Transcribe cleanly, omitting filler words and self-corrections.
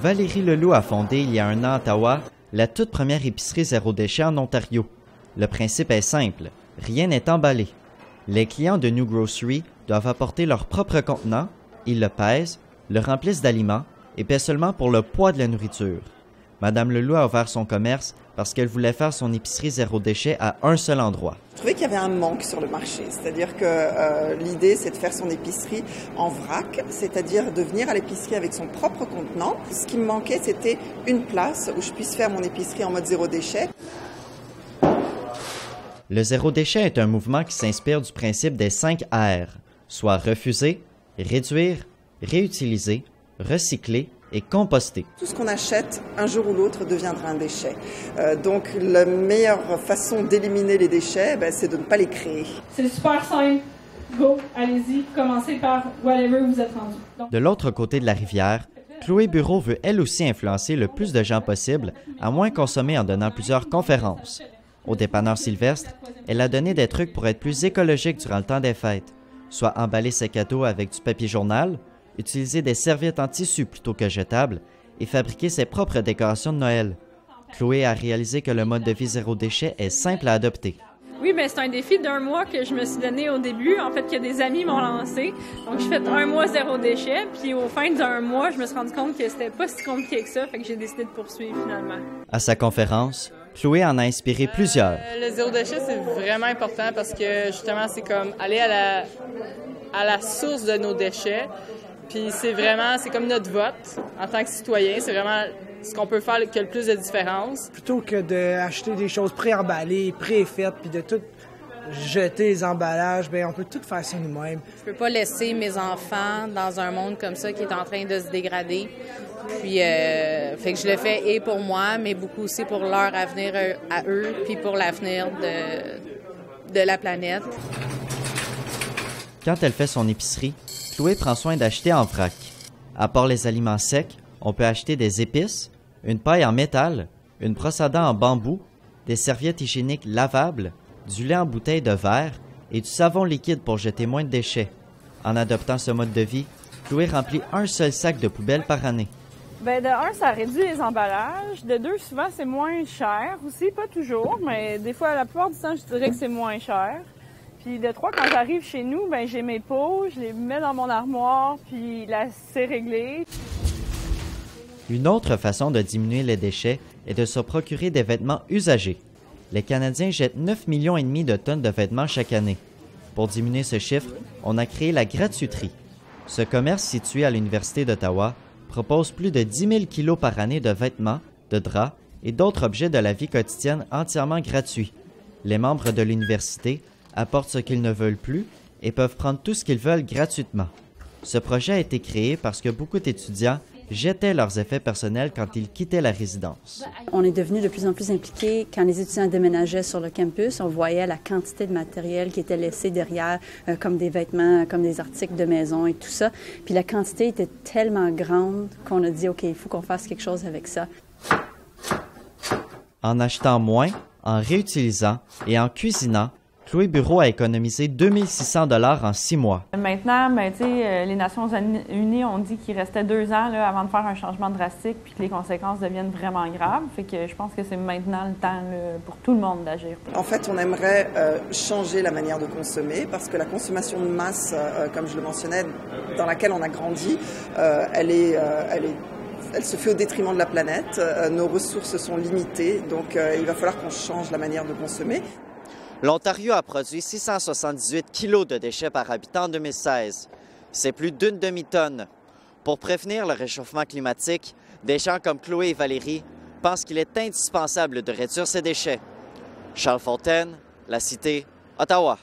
Valérie Leloup a fondé il y a un an à Ottawa la toute première épicerie zéro déchet en Ontario. Le principe est simple, rien n'est emballé. Les clients de New Grocery doivent apporter leur propre contenant, ils le pèsent, le remplissent d'aliments et paient seulement pour le poids de la nourriture. Madame Leloup a ouvert son commerce parce qu'elle voulait faire son épicerie zéro déchet à un seul endroit. Je trouvais qu'il y avait un manque sur le marché, c'est-à-dire que l'idée c'est de faire son épicerie en vrac, c'est-à-dire de venir à l'épicerie avec son propre contenant. Ce qui me manquait, c'était une place où je puisse faire mon épicerie en mode zéro déchet. Le zéro déchet est un mouvement qui s'inspire du principe des 5 R, soit refuser, réduire, réutiliser, recycler et composter. Tout ce qu'on achète, un jour ou l'autre, deviendra un déchet. Donc la meilleure façon d'éliminer les déchets, c'est de ne pas les créer. C'est super simple. Go, allez-y, commencez par whatever vous êtes rendu. De l'autre côté de la rivière, Chloé Bureau veut elle aussi influencer le plus de gens possible à moins consommer en donnant plusieurs conférences. Au dépanneur Sylvestre, elle a donné des trucs pour être plus écologique durant le temps des fêtes, soit emballer ses cadeaux avec du papier journal, utiliser des serviettes en tissu plutôt que jetables et fabriquer ses propres décorations de Noël. Chloé a réalisé que le mode de vie zéro déchet est simple à adopter. Oui, bien, c'est un défi d'1 mois que je me suis donné au début, en fait, que des amis m'ont lancé. Donc, j'ai fait 1 mois zéro déchet, puis au fin d'1 mois, je me suis rendu compte que c'était pas si compliqué que ça, fait que j'ai décidé de poursuivre finalement. À sa conférence, Chloé en a inspiré plusieurs. Le zéro déchet, c'est vraiment important parce que justement, c'est comme aller à la source de nos déchets. Puis c'est comme notre vote en tant que citoyen, c'est vraiment ce qu'on peut faire qui a le plus de différence. Plutôt que d'acheter des choses pré-emballées, pré-faites, puis de tout jeter les emballages, on peut tout faire ça nous-mêmes. Je peux pas laisser mes enfants dans un monde comme ça qui est en train de se dégrader. Puis, fait que je le fais et pour moi, mais beaucoup aussi pour leur avenir à eux, puis pour l'avenir de la planète. Quand elle fait son épicerie, Chloé prend soin d'acheter en vrac. À part les aliments secs, on peut acheter des épices, une paille en métal, une brosse à dents en bambou, des serviettes hygiéniques lavables, du lait en bouteille de verre et du savon liquide pour jeter moins de déchets. En adoptant ce mode de vie, Chloé remplit un seul sac de poubelle par année. De un, ça réduit les emballages. De deux, souvent, c'est moins cher aussi. Pas toujours, mais des fois, la plupart du temps, je dirais que c'est moins cher. Puis de trois, quand j'arrive chez nous, j'ai mes pots, je les mets dans mon armoire, puis là, c'est réglé. Une autre façon de diminuer les déchets est de se procurer des vêtements usagés. Les Canadiens jettent 9,5 millions de tonnes de vêtements chaque année. Pour diminuer ce chiffre, on a créé la Gratuiterie. Ce commerce situé à l'Université d'Ottawa propose plus de 10 000 kilos par année de vêtements, de draps et d'autres objets de la vie quotidienne entièrement gratuits. Les membres de l'université apportent ce qu'ils ne veulent plus et peuvent prendre tout ce qu'ils veulent gratuitement. Ce projet a été créé parce que beaucoup d'étudiants jetaient leurs effets personnels quand ils quittaient la résidence. On est devenu de plus en plus impliqués. Quand les étudiants déménageaient sur le campus, on voyait la quantité de matériel qui était laissé derrière, comme des vêtements, comme des articles de maison et tout ça. Puis la quantité était tellement grande qu'on a dit, OK, il faut qu'on fasse quelque chose avec ça. En achetant moins, en réutilisant et en cuisinant, Chloé Bureau a économisé 2 600 $ en 6 mois. Maintenant, les Nations Unies ont dit qu'il restait 2 ans avant de faire un changement drastique puis que les conséquences deviennent vraiment graves. Fait que je pense que c'est maintenant le temps pour tout le monde d'agir. En fait, on aimerait changer la manière de consommer parce que la consommation de masse, comme je le mentionnais, dans laquelle on a grandi, elle se fait au détriment de la planète. Nos ressources sont limitées, donc il va falloir qu'on change la manière de consommer. L'Ontario a produit 678 kilos de déchets par habitant en 2016. C'est plus d'1 demi-tonne. Pour prévenir le réchauffement climatique, des gens comme Chloé et Valérie pensent qu'il est indispensable de réduire ces déchets. Charles Fontaine, La Cité, Ottawa.